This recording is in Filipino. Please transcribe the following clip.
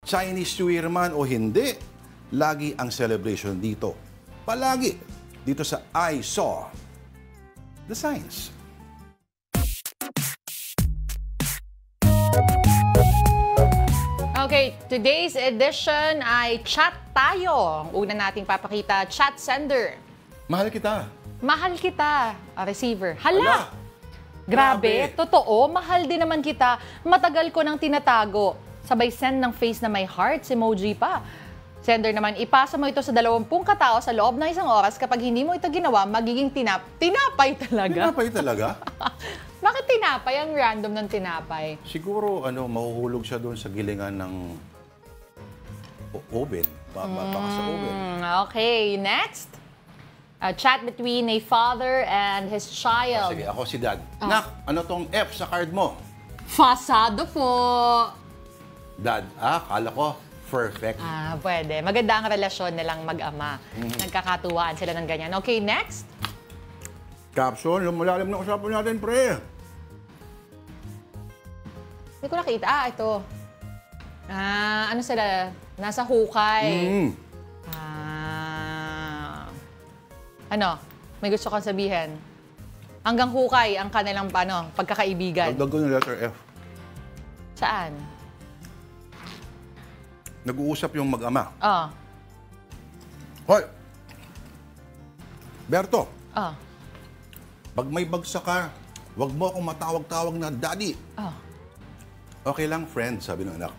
Chinese New Year man o hindi, lagi ang celebration dito. Palagi dito sa I Saw the Signs. Okay, today's edition ay chat tayo. Una nating papakita, chat sender. Mahal kita. Mahal kita, receiver. Hala! Grabe. Grabe, totoo, mahal din naman kita. Matagal ko nang tinatago. Sabay send ng face na may hearts emoji pa. Sender naman, ipasa mo ito sa 20 katao sa loob ng 1 oras. Kapag hindi mo ito ginawa, magiging tinapay talaga. Tinapay talaga? Bakit tinapay? Ang random ng tinapay. Siguro, mahuhulog siya doon sa gilingan ng oven. Baka sa oven. Okay, next. A chat between a father and his child. Sige, ako si Dad. Nak, ano tong F sa card mo? Fasado po. Dad, kala ko, perfect. Pwede. Maganda ang relasyon nilang mag-ama. Nagkakatuwaan sila ng ganyan. Okay, next. Caption, lumalalim na usapan natin, pre. Hindi ko nakita. Ito. Ano sila? Nasa hukay. Ano? May gusto kang sabihin? Hanggang hukay ang kanilang pagkakaibigan. Dagdag ko ng letter F. Saan? Nag-uusap yung mag-ama. Oh. Hoy! Berto, Oh. pag may bagsak ka, wag mo akong matawag-tawag na daddy. Oh. Okay lang, friend, sabi ng anak.